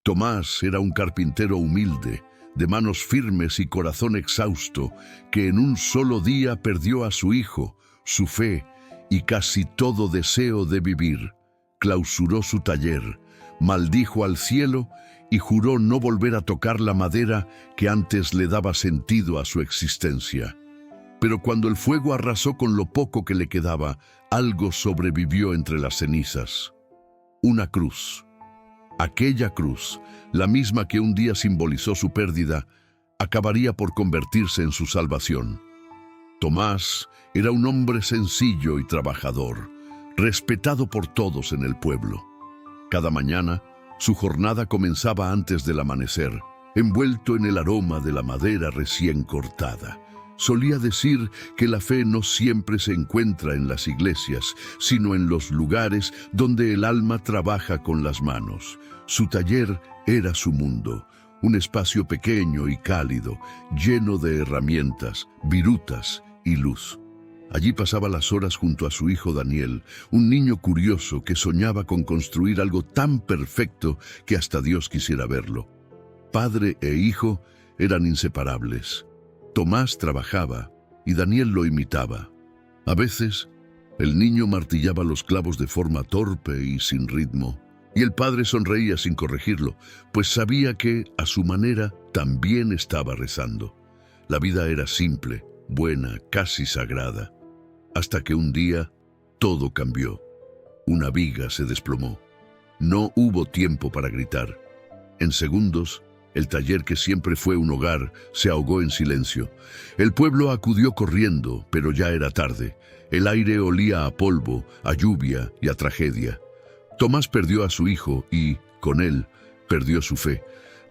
Tomás era un carpintero humilde, de manos firmes y corazón exhausto, que en un solo día perdió a su hijo, su fe y casi todo deseo de vivir. Clausuró su taller, maldijo al cielo y juró no volver a tocar la madera que antes le daba sentido a su existencia. Pero cuando el fuego arrasó con lo poco que le quedaba, algo sobrevivió entre las cenizas. Una cruz. Aquella cruz, la misma que un día simbolizó su pérdida, acabaría por convertirse en su salvación. Tomás era un hombre sencillo y trabajador, respetado por todos en el pueblo. Cada mañana, su jornada comenzaba antes del amanecer, envuelto en el aroma de la madera recién cortada. Solía decir que la fe no siempre se encuentra en las iglesias, sino en los lugares donde el alma trabaja con las manos. Su taller era su mundo, un espacio pequeño y cálido, lleno de herramientas, virutas y luz. Allí pasaba las horas junto a su hijo Daniel, un niño curioso que soñaba con construir algo tan perfecto que hasta Dios quisiera verlo. Padre e hijo eran inseparables. Tomás trabajaba y Daniel lo imitaba. A veces, el niño martillaba los clavos de forma torpe y sin ritmo, y el padre sonreía sin corregirlo, pues sabía que, a su manera, también estaba rezando. La vida era simple, buena, casi sagrada. Hasta que un día, todo cambió. Una viga se desplomó. No hubo tiempo para gritar. En segundos, el taller que siempre fue un hogar se ahogó en silencio. El pueblo acudió corriendo, pero ya era tarde. El aire olía a polvo, a lluvia y a tragedia. Tomás perdió a su hijo y, con él, perdió su fe.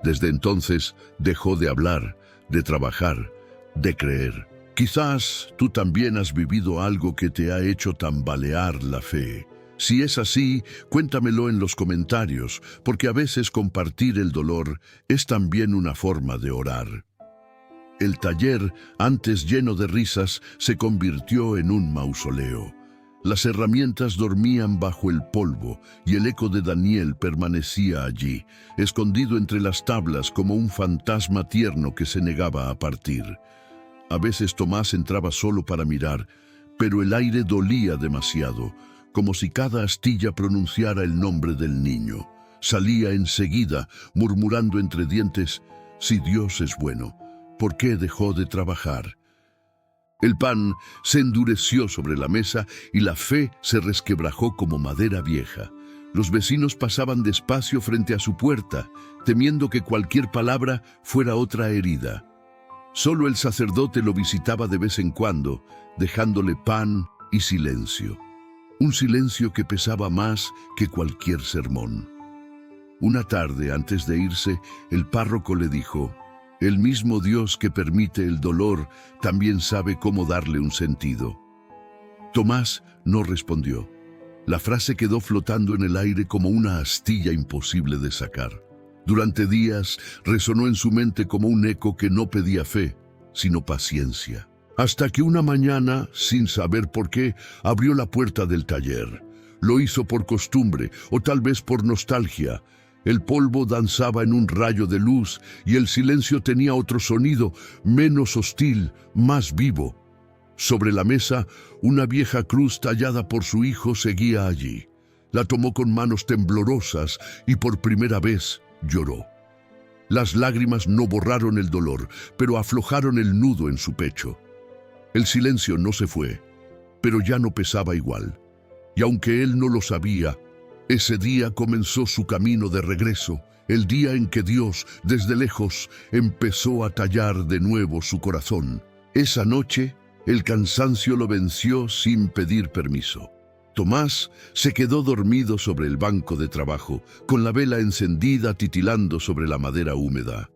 Desde entonces dejó de hablar, de trabajar, de creer. Quizás tú también has vivido algo que te ha hecho tambalear la fe. Si es así, cuéntamelo en los comentarios, porque a veces compartir el dolor es también una forma de orar. El taller, antes lleno de risas, se convirtió en un mausoleo. Las herramientas dormían bajo el polvo y el eco de Daniel permanecía allí, escondido entre las tablas como un fantasma tierno que se negaba a partir. A veces Tomás entraba solo para mirar, pero el aire dolía demasiado, como si cada astilla pronunciara el nombre del niño. Salía enseguida, murmurando entre dientes, «Si Dios es bueno, ¿por qué dejó de trabajar?». El pan se endureció sobre la mesa y la fe se resquebrajó como madera vieja. Los vecinos pasaban despacio frente a su puerta, temiendo que cualquier palabra fuera otra herida. Solo el sacerdote lo visitaba de vez en cuando, dejándole pan y silencio. Un silencio que pesaba más que cualquier sermón. Una tarde, antes de irse, el párroco le dijo, «El mismo Dios que permite el dolor también sabe cómo darle un sentido». Tomás no respondió. La frase quedó flotando en el aire como una astilla imposible de sacar. Durante días resonó en su mente como un eco que no pedía fe, sino paciencia. Hasta que una mañana, sin saber por qué, abrió la puerta del taller. Lo hizo por costumbre o tal vez por nostalgia. El polvo danzaba en un rayo de luz y el silencio tenía otro sonido, menos hostil, más vivo. Sobre la mesa, una vieja cruz tallada por su hijo seguía allí. La tomó con manos temblorosas y por primera vez lloró. Las lágrimas no borraron el dolor, pero aflojaron el nudo en su pecho. El silencio no se fue, pero ya no pesaba igual. Y aunque él no lo sabía, ese día comenzó su camino de regreso, el día en que Dios, desde lejos, empezó a tallar de nuevo su corazón. Esa noche, el cansancio lo venció sin pedir permiso. Tomás se quedó dormido sobre el banco de trabajo, con la vela encendida titilando sobre la madera húmeda.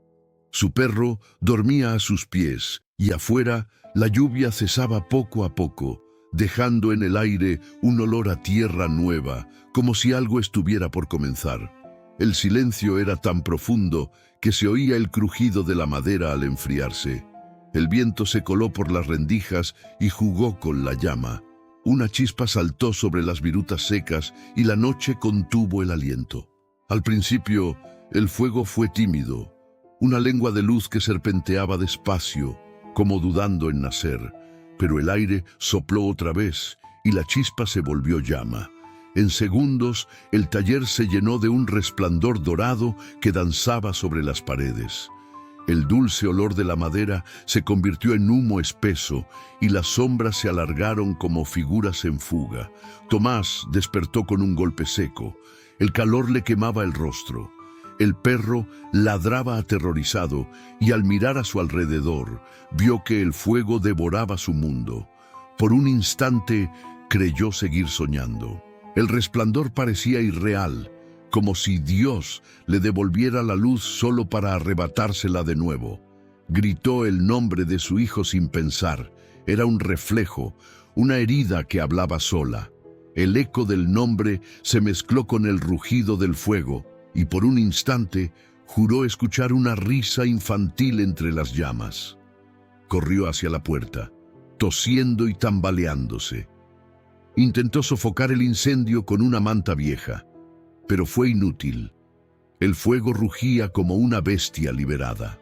Su perro dormía a sus pies y afuera la lluvia cesaba poco a poco, dejando en el aire un olor a tierra nueva, como si algo estuviera por comenzar. El silencio era tan profundo que se oía el crujido de la madera al enfriarse. El viento se coló por las rendijas y jugó con la llama. Una chispa saltó sobre las virutas secas y la noche contuvo el aliento. Al principio, El fuego fue tímido, una lengua de luz que serpenteaba despacio, como dudando en nacer, pero el aire sopló otra vez y la chispa se volvió llama. En segundos, el taller se llenó de un resplandor dorado que danzaba sobre las paredes. El dulce olor de la madera se convirtió en humo espeso y las sombras se alargaron como figuras en fuga. Tomás despertó con un golpe seco. El calor le quemaba el rostro. El perro ladraba aterrorizado y al mirar a su alrededor, vio que el fuego devoraba su mundo. Por un instante creyó seguir soñando. El resplandor parecía irreal, como si Dios le devolviera la luz solo para arrebatársela de nuevo. Gritó el nombre de su hijo sin pensar. Era un reflejo, una herida que hablaba sola. El eco del nombre se mezcló con el rugido del fuego, y por un instante juró escuchar una risa infantil entre las llamas. Corrió hacia la puerta, tosiendo y tambaleándose. Intentó sofocar el incendio con una manta vieja, pero fue inútil. El fuego rugía como una bestia liberada.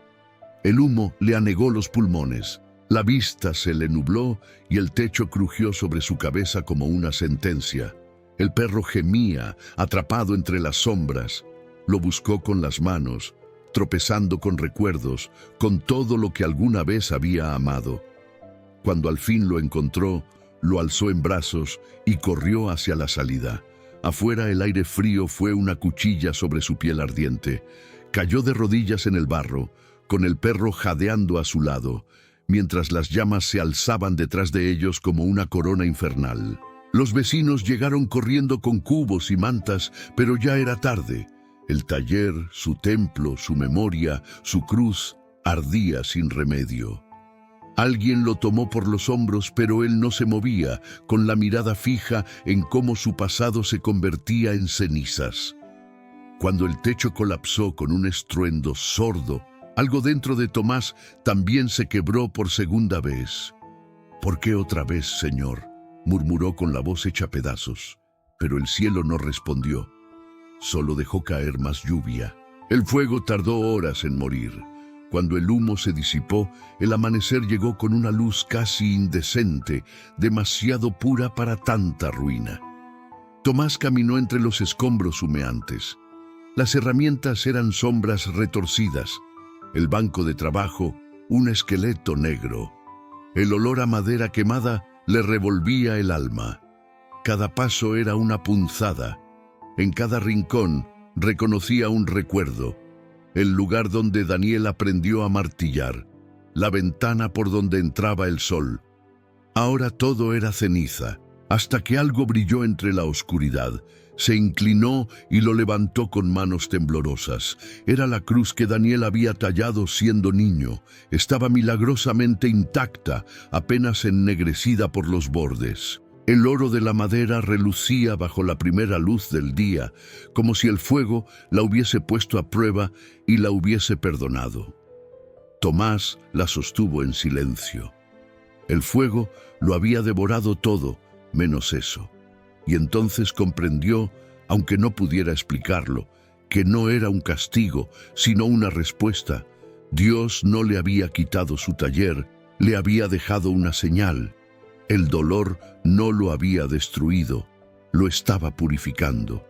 El humo le anegó los pulmones, la vista se le nubló y el techo crujió sobre su cabeza como una sentencia. El perro gemía, atrapado entre las sombras. Lo buscó con las manos, tropezando con recuerdos, con todo lo que alguna vez había amado. Cuando al fin lo encontró, lo alzó en brazos y corrió hacia la salida. Afuera el aire frío fue una cuchilla sobre su piel ardiente. Cayó de rodillas en el barro, con el perro jadeando a su lado, mientras las llamas se alzaban detrás de ellos como una corona infernal. Los vecinos llegaron corriendo con cubos y mantas, pero ya era tarde. El taller, su templo, su memoria, su cruz, ardía sin remedio. Alguien lo tomó por los hombros, pero él no se movía, con la mirada fija en cómo su pasado se convertía en cenizas. Cuando el techo colapsó con un estruendo sordo, algo dentro de Tomás también se quebró por segunda vez. «¿Por qué otra vez, Señor?», murmuró con la voz hecha pedazos. Pero el cielo no respondió. Solo dejó caer más lluvia. El fuego tardó horas en morir. Cuando el humo se disipó, el amanecer llegó con una luz casi indecente, demasiado pura para tanta ruina. Tomás caminó entre los escombros humeantes. Las herramientas eran sombras retorcidas. El banco de trabajo, un esqueleto negro. El olor a madera quemada le revolvía el alma. Cada paso era una punzada. En cada rincón reconocía un recuerdo. El lugar donde Daniel aprendió a martillar, la ventana por donde entraba el sol. Ahora todo era ceniza, hasta que algo brilló entre la oscuridad. Se inclinó y lo levantó con manos temblorosas. Era la cruz que Daniel había tallado siendo niño. Estaba milagrosamente intacta, apenas ennegrecida por los bordes. El oro de la madera relucía bajo la primera luz del día, como si el fuego la hubiese puesto a prueba y la hubiese perdonado. Tomás la sostuvo en silencio. El fuego lo había devorado todo, menos eso. Y entonces comprendió, aunque no pudiera explicarlo, que no era un castigo, sino una respuesta. Dios no le había quitado su taller, le había dejado una señal. El dolor no lo había destruido, lo estaba purificando.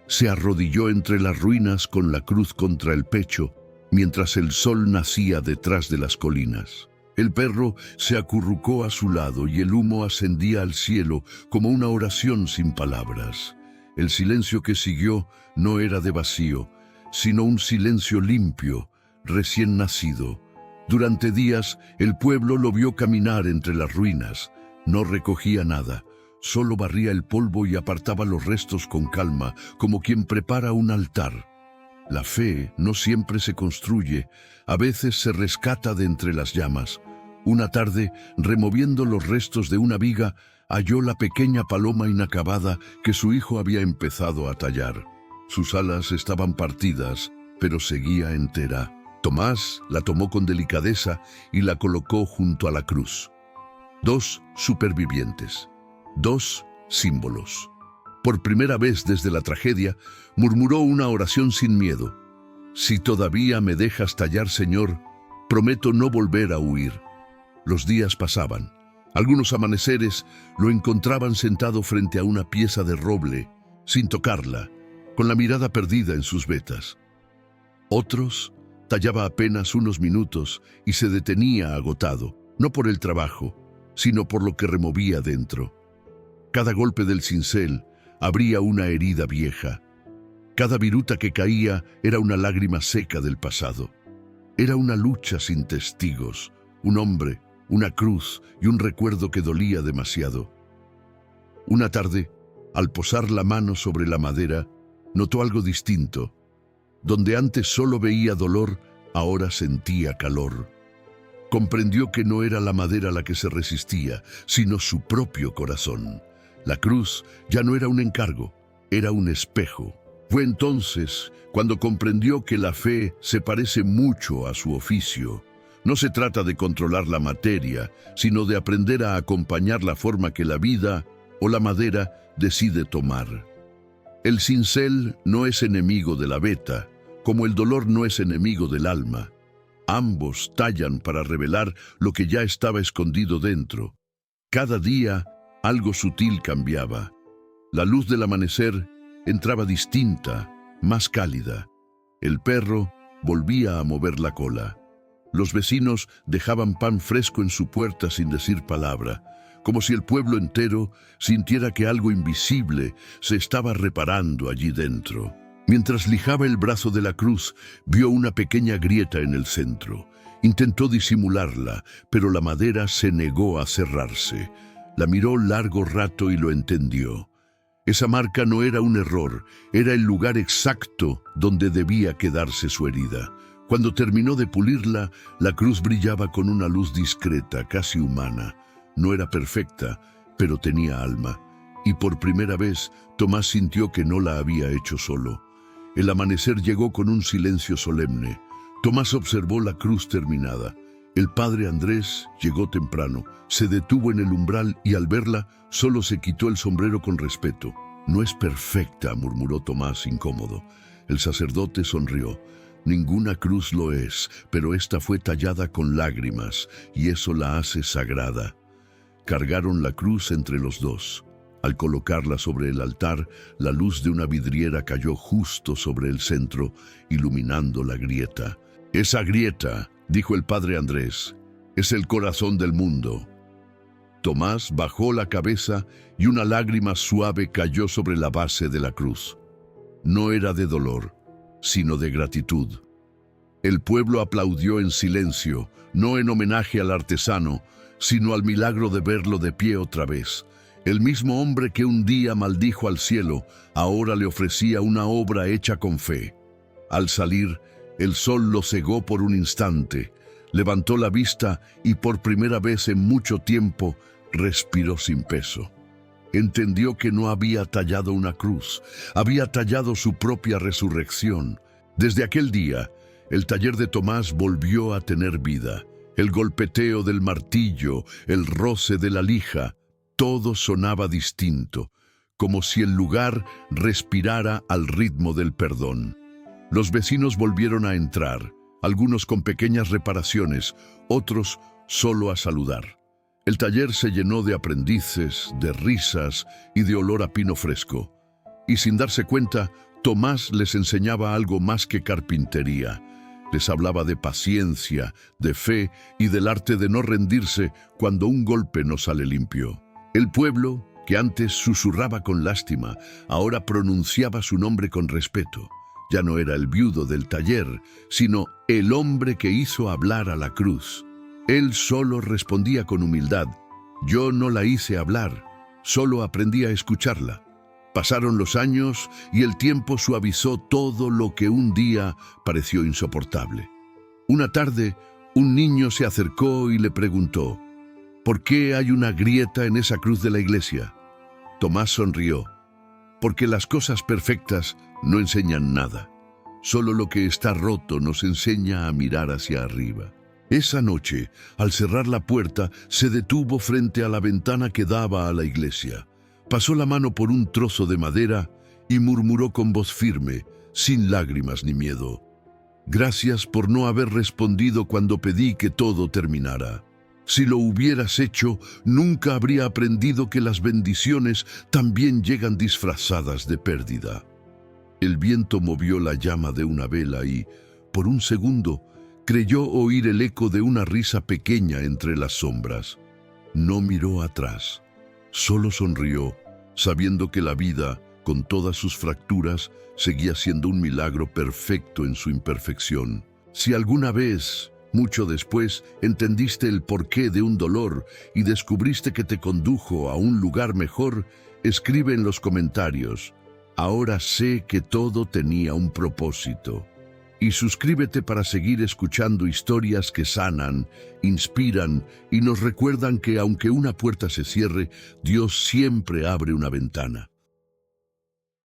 Se arrodilló entre las ruinas con la cruz contra el pecho, mientras el sol nacía detrás de las colinas. El perro se acurrucó a su lado y el humo ascendía al cielo como una oración sin palabras. El silencio que siguió no era de vacío, sino un silencio limpio, recién nacido. Durante días el pueblo lo vio caminar entre las ruinas. No recogía nada, solo barría el polvo y apartaba los restos con calma, como quien prepara un altar. La fe no siempre se construye, a veces se rescata de entre las llamas. Una tarde, removiendo los restos de una viga, halló la pequeña paloma inacabada que su hijo había empezado a tallar. Sus alas estaban partidas, pero seguía entera. Tomás la tomó con delicadeza y la colocó junto a la cruz. 2 supervivientes, 2 símbolos. Por primera vez desde la tragedia, murmuró una oración sin miedo. Si todavía me dejas tallar, Señor, prometo no volver a huir. Los días pasaban. Algunos amaneceres lo encontraban sentado frente a una pieza de roble, sin tocarla, con la mirada perdida en sus vetas. Otros tallaba apenas unos minutos y se detenía agotado, no por el trabajo, sino por lo que removía dentro. Cada golpe del cincel abría una herida vieja. Cada viruta que caía era una lágrima seca del pasado. Era una lucha sin testigos, un hombre, una cruz y un recuerdo que dolía demasiado. Una tarde, al posar la mano sobre la madera, notó algo distinto. Donde antes solo veía dolor, ahora sentía calor. Comprendió que no era la madera la que se resistía, sino su propio corazón. La cruz ya no era un encargo, era un espejo. Fue entonces cuando comprendió que la fe se parece mucho a su oficio. No se trata de controlar la materia, sino de aprender a acompañar la forma que la vida o la madera decide tomar. El cincel no es enemigo de la veta, como el dolor no es enemigo del alma. Ambos tallan para revelar lo que ya estaba escondido dentro. Cada día algo sutil cambiaba. La luz del amanecer entraba distinta, más cálida. El perro volvía a mover la cola. Los vecinos dejaban pan fresco en su puerta sin decir palabra, como si el pueblo entero sintiera que algo invisible se estaba reparando allí dentro. Mientras lijaba el brazo de la cruz, vio una pequeña grieta en el centro. Intentó disimularla, pero la madera se negó a cerrarse. La miró largo rato y lo entendió. Esa marca no era un error, era el lugar exacto donde debía quedarse su herida. Cuando terminó de pulirla, la cruz brillaba con una luz discreta, casi humana. No era perfecta, pero tenía alma. Y por primera vez, Tomás sintió que no la había hecho solo. El amanecer llegó con un silencio solemne. Tomás observó la cruz terminada. El padre Andrés llegó temprano, se detuvo en el umbral y al verla, solo se quitó el sombrero con respeto. «No es perfecta», murmuró Tomás incómodo. El sacerdote sonrió. «Ninguna cruz lo es, pero esta fue tallada con lágrimas, y eso la hace sagrada». Cargaron la cruz entre los dos. Al colocarla sobre el altar, la luz de una vidriera cayó justo sobre el centro, iluminando la grieta. «Esa grieta», dijo el padre Andrés, «es el corazón del mundo». Tomás bajó la cabeza y una lágrima suave cayó sobre la base de la cruz. No era de dolor, sino de gratitud. El pueblo aplaudió en silencio, no en homenaje al artesano, sino al milagro de verlo de pie otra vez. El mismo hombre que un día maldijo al cielo, ahora le ofrecía una obra hecha con fe. Al salir, el sol lo cegó por un instante, levantó la vista y por primera vez en mucho tiempo respiró sin peso. Entendió que no había tallado una cruz, había tallado su propia resurrección. Desde aquel día, el taller de Tomás volvió a tener vida. El golpeteo del martillo, el roce de la lija, todo sonaba distinto, como si el lugar respirara al ritmo del perdón. Los vecinos volvieron a entrar, algunos con pequeñas reparaciones, otros solo a saludar. El taller se llenó de aprendices, de risas y de olor a pino fresco. Y sin darse cuenta, Tomás les enseñaba algo más que carpintería. Les hablaba de paciencia, de fe y del arte de no rendirse cuando un golpe no sale limpio. El pueblo, que antes susurraba con lástima, ahora pronunciaba su nombre con respeto. Ya no era el viudo del taller, sino el hombre que hizo hablar a la cruz. Él solo respondía con humildad. Yo no la hice hablar, solo aprendí a escucharla. Pasaron los años y el tiempo suavizó todo lo que un día pareció insoportable. Una tarde, un niño se acercó y le preguntó, ¿por qué hay una grieta en esa cruz de la iglesia? Tomás sonrió, porque las cosas perfectas no enseñan nada. Solo lo que está roto nos enseña a mirar hacia arriba. Esa noche, al cerrar la puerta, se detuvo frente a la ventana que daba a la iglesia. Pasó la mano por un trozo de madera y murmuró con voz firme, sin lágrimas ni miedo. Gracias por no haber respondido cuando pedí que todo terminara. Si lo hubieras hecho, nunca habría aprendido que las bendiciones también llegan disfrazadas de pérdida. El viento movió la llama de una vela y, por un segundo, creyó oír el eco de una risa pequeña entre las sombras. No miró atrás, solo sonrió, sabiendo que la vida, con todas sus fracturas, seguía siendo un milagro perfecto en su imperfección. Si alguna vez, mucho después, entendiste el porqué de un dolor y descubriste que te condujo a un lugar mejor, escribe en los comentarios: ahora sé que todo tenía un propósito. Y suscríbete para seguir escuchando historias que sanan, inspiran y nos recuerdan que aunque una puerta se cierre, Dios siempre abre una ventana.